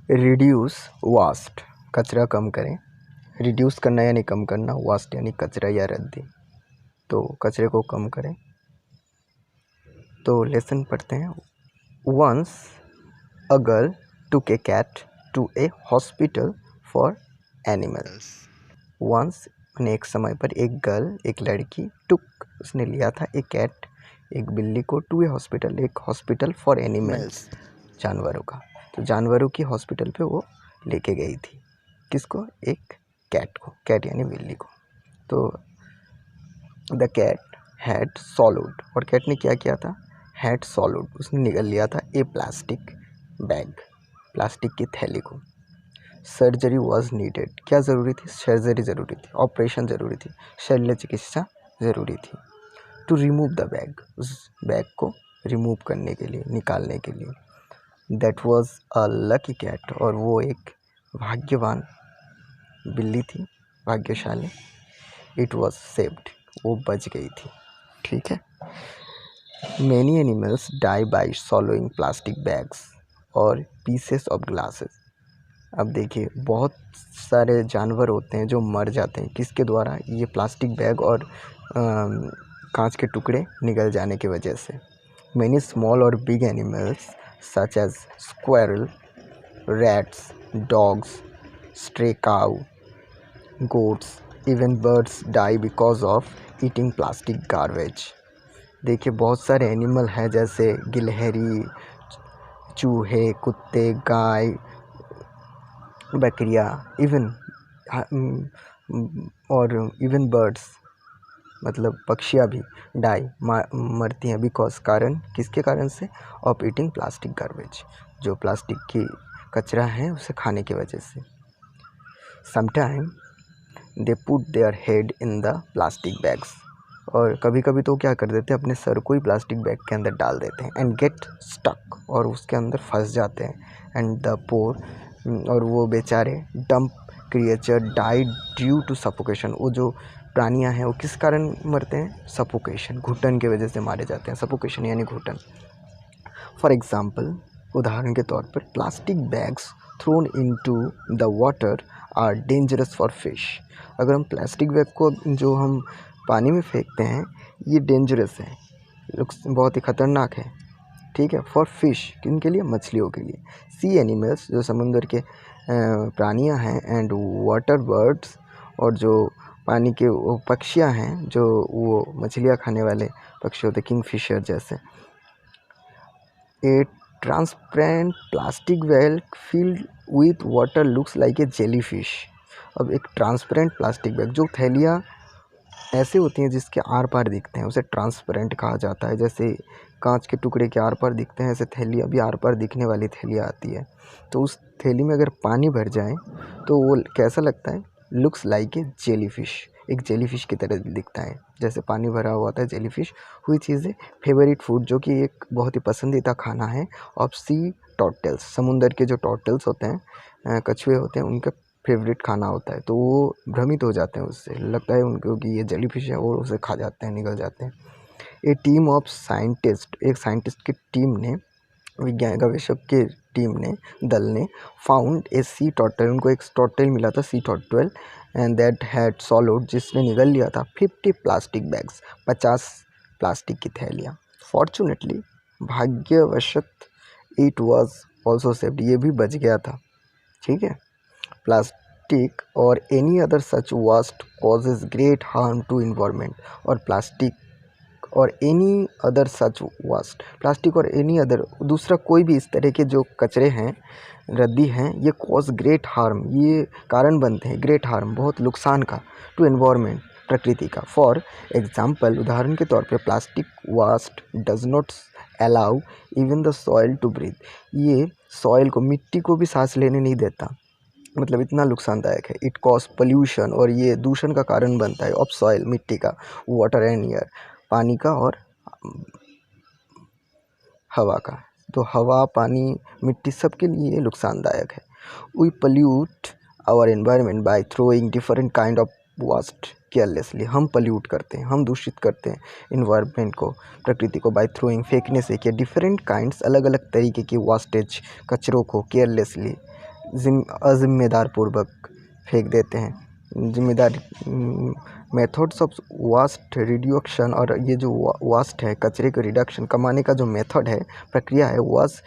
Reduce vast, कचरा कम करें। Reduce करना यानी कम करना, वास्ट यानी कचरा या रद्दी, तो कचरे को कम करें। तो लेसन पढ़ते हैं। Once a girl took a cat to a hospital for animals. Once एक समय पर एक गर्ल, एक लड़की, टुक उसने लिया था, ए कैट एक बिल्ली को, टू ए हॉस्पिटल एक हॉस्पिटल फॉर एनिमल्स जानवरों का। तो जानवरों की हॉस्पिटल पे वो लेके गई थी। किसको? एक कैट को, कैट यानी बिल्ली को। तो द कैट हैड सॉलोड, और कैट ने क्या किया था? हैड सॉलोड, उसने निगल लिया था ए प्लास्टिक बैग, प्लास्टिक की थैली को। सर्जरी वॉज नीडेड, क्या ज़रूरी थी? सर्जरी ज़रूरी थी, ऑपरेशन ज़रूरी थी, शल्य चिकित्सा ज़रूरी थी। टू रिमूव द बैग, उस बैग को रिमूव करने के लिए, निकालने के लिए। That was a lucky cat, और वो एक भाग्यवान बिल्ली थी, भाग्यशाली। इट वॉज सेव्ड, वो बच गई थी। ठीक है। Many animals die by swallowing plastic bags और पीसेस ऑफ ग्लासेस। अब देखिए, बहुत सारे जानवर होते हैं जो मर जाते हैं, किसके द्वारा? ये प्लास्टिक बैग और कांच के टुकड़े निगल जाने की वजह से। मैनी स्मॉल और big animals such as squirrel, rats, dogs, stray cow, goats, even birds die because of eating plastic garbage. देखिए, बहुत सारे एनिमल हैं जैसे गिलहरी, चूहे, कुत्ते, गाय, बकरियाँ, और इवन बर्ड्स, मतलब पक्षियाँ भी डाई मरती हैं, बिकॉज कारण, किसके कारण से? ऑफ ईटिंग प्लास्टिक गार्बेज, जो प्लास्टिक की कचरा है उसे खाने की वजह से। Sometime they put their head in the plastic bags, और कभी कभी तो क्या कर देते हैं, अपने सर को ही प्लास्टिक बैग के अंदर डाल देते हैं। एंड गेट स्टक, और उसके अंदर फंस जाते हैं। एंड द पोर, और वो बेचारे dumb creature died due to suffocation, वो जो प्राणियाँ हैं वो किस कारण मरते हैं? सफोकेशन, घुटन की वजह से मारे जाते हैं। सफोकेशन यानी घुटन। फॉर एग्जाम्पल, उदाहरण के तौर पर, plastic bags thrown into the water are dangerous for fish. अगर हम प्लास्टिक बैग को जो हम पानी में फेंकते हैं, ये डेंजरस है, बहुत ही ख़तरनाक है। ठीक है। फॉर फिश, किनके लिए? मछलियों के लिए। सी एनिमल्स, जो समुद्र के प्राणियां हैं। एंड वाटर बर्ड्स, और जो पानी के वो पक्षियां हैं, जो वो मछलियां खाने वाले पक्षी होते, किंगफिशर जैसे। ए transparent plastic bag filled with water looks like a jellyfish. अब एक ट्रांसपेरेंट प्लास्टिक बैग, जो थैलियाँ ऐसे होती हैं जिसके आर पार दिखते हैं, उसे ट्रांसपेरेंट कहा जाता है। जैसे कांच के टुकड़े के आर पार दिखते हैं, ऐसे थैलियाँ भी आर पार दिखने वाली थैलियाँ आती है। तो उस थैली में अगर पानी भर जाए तो वो कैसा लगता है? लुक्स लाइक ए जेलीफिश, एक जेलीफिश की तरह दिखता है, जैसे पानी भरा हुआ था जेलीफिश। हुई चीज़ें फेवरेट फूड, जो कि एक बहुत ही पसंदीदा खाना है ऑफ सी टॉर्टल्स, समुंदर के जो टॉर्टल्स होते हैं, कछुए होते हैं, उनका फेवरेट खाना होता है। तो वो भ्रमित हो जाते हैं, उससे लगता है उनको कि ये जेलीफिश है, और उसे खा जाते हैं, निगल जाते हैं। ए टीम ऑफ साइंटिस्ट, एक साइंटिस्ट की टीम ने, विज्ञान गवेषक की टीम ने, दल ने, फाउंड ए सी टॉर्टल, उनको एक टॉर्टल मिला था, सी turtle, and that had swallowed, जिसने निगल लिया था 50 प्लास्टिक बैग्स, 50 प्लास्टिक की थैलियाँ। फॉर्चुनेटली, भाग्यवशत, इट वॉज ऑल्सो सेव्ड, ये भी बच गया था। ठीक है। प्लास्टिक और any other such waste causes great harm to environment, और प्लास्टिक और any other such waste, plastic और एनी अदर, दूसरा कोई भी इस तरह के जो कचरे हैं, रद्दी हैं, ये कॉज ग्रेट हार्म, ये कारण बनते हैं ग्रेट हार्म, बहुत नुकसान का, टू एनवायरनमेंट, प्रकृति का। फॉर एग्जाम्पल, उदाहरण के तौर पे, plastic waste does not allow even the soil to breathe, ये सॉइल को, मिट्टी को भी सांस लेने नहीं देता, मतलब इतना नुकसानदायक है। इट कॉज पोल्यूशन, और ये दूषण का कारण बनता है, ऑफ सॉइल, मिट्टी का, वाटर एंड एयर, पानी का और हवा का। तो हवा, पानी, मिट्टी, सबके लिए ये नुकसानदायक है। We pollute our environment by throwing different kind of waste carelessly, हम पोल्यूट करते हैं, हम दूषित करते हैं इन्वायरमेंट को, प्रकृति को, बाय थ्रोइंग, फेंकने से, कि डिफरेंट काइंड्स, अलग अलग तरीके की वास्टेज, कचरों को, केयरलेसली, अजिम्मेदार पूर्वक फेंक देते हैं। जिम्मेदार मेथड्स ऑफ वास्ट रिड्यूक्शन, और ये जो वास्ट है, कचरे के रिडक्शन कमाने का जो मेथड है, प्रक्रिया है, वास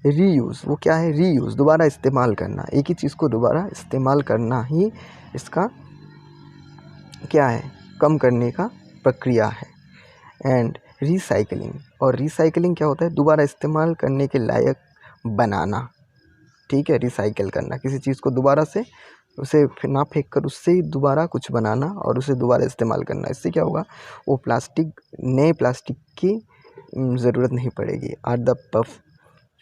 रीयूज़। वो क्या है? रीयूज़, दोबारा इस्तेमाल करना। एक ही चीज़ को दोबारा इस्तेमाल करना ही इसका क्या है? कम करने का प्रक्रिया है। एंड रिसाइकलिंग, और रिसाइकलिंग क्या होता है? दोबारा इस्तेमाल करने के लायक बनाना। ठीक है, रिसाइकिल करना, किसी चीज़ को दोबारा से उसे ना फेंक कर उससे ही दोबारा कुछ बनाना और उसे दोबारा इस्तेमाल करना। इससे क्या होगा? वो प्लास्टिक, नए प्लास्टिक की ज़रूरत नहीं पड़ेगी। Are the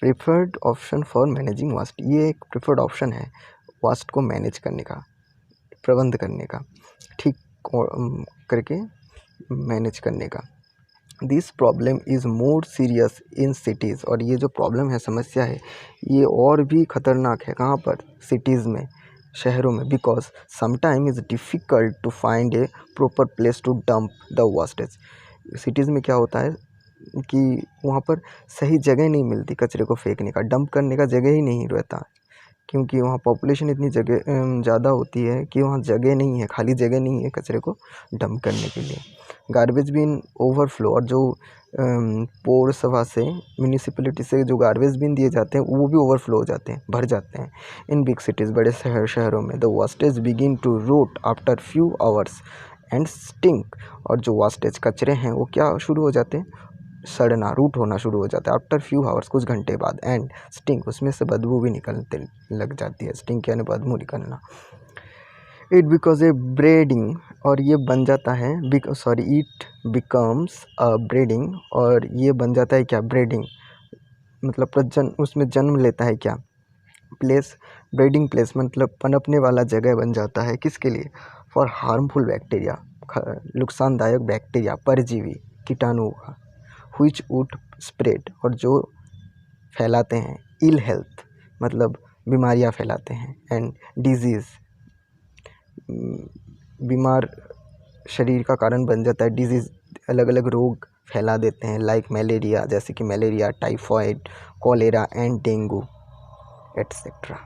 preferred option for managing waste, ये एक प्रिफर्ड ऑप्शन है वास्ट को मैनेज करने का, प्रबंध करने का, ठीक करके मैनेज करने का। This problem is more serious in cities, और ये जो प्रॉब्लम है, समस्या है, ये और भी ख़तरनाक है। कहाँ पर? सिटीज़ में, शहरों में। Because sometime is difficult to find a proper place to dump the wastage. Cities में क्या होता है कि वहाँ पर सही जगह नहीं मिलती कचरे को फेंकने का, डंप करने का जगह ही नहीं रहता, क्योंकि वहाँ पॉपुलेशन इतनी जगह ज़्यादा होती है कि वहाँ जगह नहीं है, खाली जगह नहीं है कचरे को डंप करने के लिए। गार्बेज बिन ओवरफ्लो, और जो पौरसभा से, म्यूनिसिपैलिटी से जो गार्बेज बिन दिए जाते हैं वो भी ओवरफ्लो हो जाते हैं, भर जाते हैं। इन बिग सिटीज़, बड़े शहरों में, the wastage begin to rot after few hours and stink, और जो वेस्टेज कचरे हैं वो क्या शुरू हो जाते हैं? सड़ना, रूट होना शुरू हो जाता है। आफ्टर फ्यू आवर्स, कुछ घंटे बाद। एंड स्टिंक, उसमें से बदबू भी निकलते लग जाती है। स्टिंक यानी बदबू निकलना। इट बिकॉज ए ब्रेडिंग, और ये बन जाता है, इट बिकम्स अ ब्रेडिंग, और ये बन जाता है क्या? ब्रेडिंग मतलब प्रजन, उसमें जन्म लेता है क्या? प्लेस, ब्रीडिंग प्लेस मतलब पनपने वाला जगह बन जाता है। किसके लिए? फॉर हार्मफुल बैक्टीरिया, नुकसानदायक बैक्टीरिया, परजीवी, कीटाणु का, व्हिच वुड स्प्रेड, और जो फैलाते हैं, इल हेल्थ मतलब बीमारियां फैलाते हैं, एंड डिजीज़, बीमार शरीर का कारण बन जाता है। डिजीज़, अलग अलग रोग फैला देते हैं, लाइक मलेरिया, जैसे कि malaria, typhoid, cholera and dengue etcetera.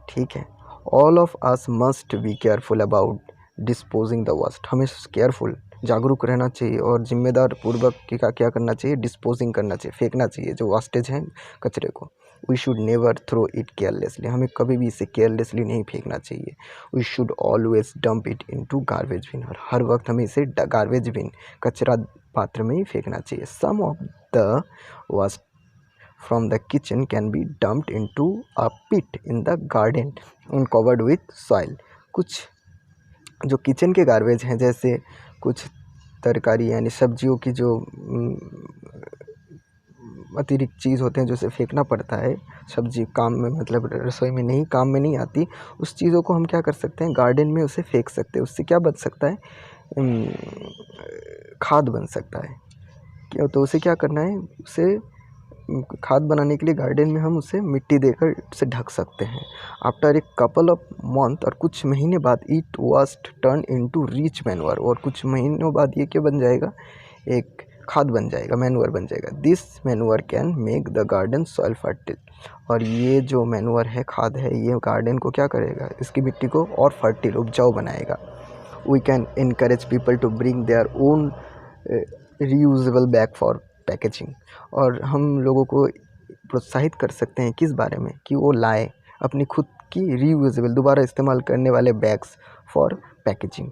ठीक है। All of us must be careful about disposing the waste, हमें केयरफुल, जागरूक रहना चाहिए और जिम्मेदार पूर्वक क्या करना चाहिए? डिस्पोजिंग करना चाहिए, फेंकना चाहिए जो वेस्टेज हैं, कचरे को। We should never throw it carelessly, हमें कभी भी इसे केयरलेसली नहीं फेंकना चाहिए। We should always dump it into garbage bin, और हर वक्त हमें इसे गार्बेज बिन, कचरा पात्र में ही फेंकना चाहिए। Some of the waste from the kitchen can be dumped into a pit in the garden and covered with soil। कुछ जो किचन के गार्बेज हैं, जैसे कुछ तरकारी यानी सब्जियों की जो अतिरिक्त चीज़ होते हैं जो उसे फेंकना पड़ता है, सब्जी काम में मतलब रसोई में नहीं, काम में नहीं आती, उस चीज़ों को हम क्या कर सकते हैं? गार्डन में उसे फेंक सकते हैं। उससे क्या बन सकता है? खाद बन सकता है। क्यों? तो उसे क्या करना है? उसे खाद बनाने के लिए गार्डन में हम उसे मिट्टी देकर उसे ढक सकते हैं। After a couple of month, और कुछ महीने बाद, it was turn into rich manure, और कुछ महीनों बाद ये क्या बन जाएगा? एक खाद बन जाएगा, मैन्योर बन जाएगा। This manure can make the garden soil fertile, और ये जो मैन्योर है, खाद है, ये गार्डन को क्या करेगा? इसकी मिट्टी को और फर्टिल, उपजाऊ बनाएगा। We can encourage people to bring their own reusable bag for packaging, और हम लोगों को प्रोत्साहित कर सकते हैं किस बारे में? कि वो लाए अपनी खुद की रीयूजेबल, दोबारा इस्तेमाल करने वाले बैग्स फॉर पैकेजिंग।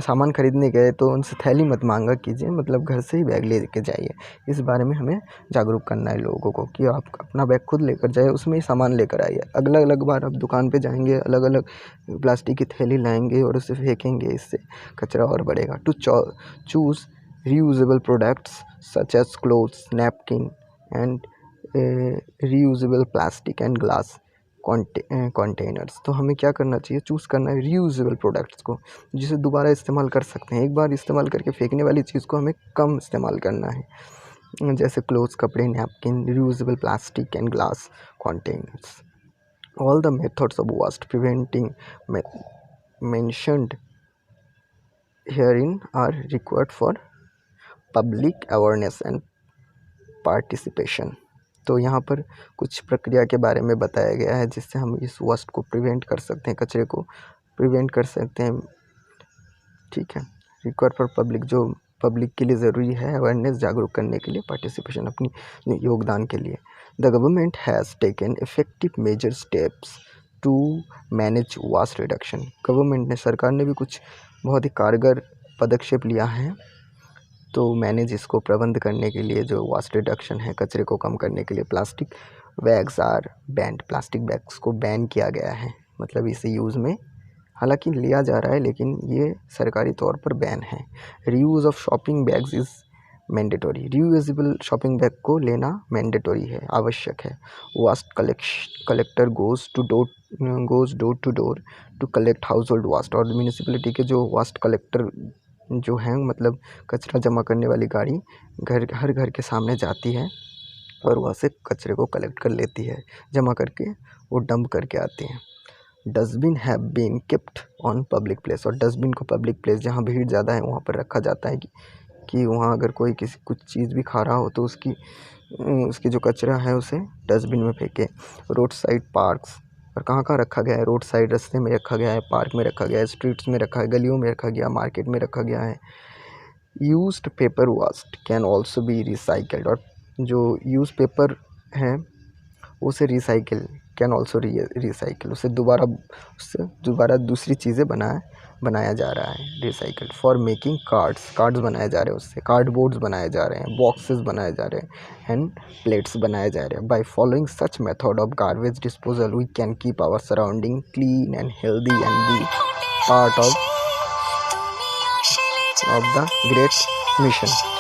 सामान खरीदने गए तो उनसे थैली मत मांगा कीजिए, मतलब घर से ही बैग ले के जाइए। इस बारे में हमें जागरूक करना है लोगों को कि आप अपना बैग खुद लेकर जाइए, उसमें ही सामान लेकर आइए। अलग अलग बार आप दुकान पे जाएंगे, अलग अलग प्लास्टिक की थैली लाएंगे और उसे फेंकेंगे, इससे कचरा और बढ़ेगा। To choose reusable products such as clothes, napkin and reusable plastic and glass containers। तो हमें क्या करना चाहिए? चूज़ करना है reusable products को, जिसे दोबारा इस्तेमाल कर सकते हैं। एक बार इस्तेमाल करके फेंकने वाली चीज़ को हमें कम इस्तेमाल करना है, जैसे क्लोथ्स, कपड़े, napkin, reusable plastic and glass containers। All the methods of waste preventing mentioned herein are required for public awareness and participation। तो यहाँ पर कुछ प्रक्रिया के बारे में बताया गया है जिससे हम इस वेस्ट को प्रिवेंट कर सकते हैं, कचरे को प्रिवेंट कर सकते हैं। ठीक है। रिक्वायर फॉर पब्लिक, जो पब्लिक के लिए ज़रूरी है, अवेयरनेस, जागरूक करने के लिए, पार्टिसिपेशन, अपनी योगदान के लिए। The government has taken effective major steps to manage waste reduction. Government ने, सरकार ने भी कुछ बहुत ही कारगर पदक्षेप लिया है तो मैनेज, इसको प्रबंध करने के लिए, जो वास्ट रिडक्शन है, कचरे को कम करने के लिए। Plastic bags are banned, plastic bags को बैन किया गया है, मतलब इसे यूज़ में हालांकि लिया जा रहा है लेकिन ये सरकारी तौर पर बैन है। Reuse of shopping bags is mandatory, reusable shopping bag को लेना मैंडेटरी है, आवश्यक है। Waste collector goes door to door to collect household waste, और म्यूनिसिपैलिटी के जो वास्ट कलेक्टर जो हैं, मतलब कचरा जमा करने वाली गाड़ी हर घर के सामने जाती है और वहाँ से कचरे को कलेक्ट कर लेती है, जमा करके वो डंप करके आती हैं। Dustbin have been kept on public place, और डस्टबिन को पब्लिक प्लेस जहाँ भीड़ ज़्यादा है वहाँ पर रखा जाता है कि वहाँ अगर कोई किसी कुछ चीज़ भी खा रहा हो तो उसकी जो कचरा है उसे डस्टबिन में फेंके। रोड साइड पार्क्स, और कहाँ रखा गया है? रोड साइड, रास्ते में रखा गया है, पार्क में रखा गया है, स्ट्रीट्स में रखा है, गलियों में रखा गया, मार्केट में रखा गया है। Used paper waste can also be recycled, और जो यूज़ पेपर है उसे रिसाइकिल, कैन ऑल्सो रिसाइकिल, उससे दोबारा दूसरी चीज़ें बनाया जा रहा है, रिसाइकिल। फॉर मेकिंग कार्ड्स बनाए जा रहे हैं, उससे कार्डबोर्ड्स बनाए जा रहे हैं, बॉक्सेस बनाए जा रहे हैं, एंड प्लेट्स बनाए जा रहे हैं। By following such method of garbage disposal we can keep our surrounding clean and healthy and be part of the great mission.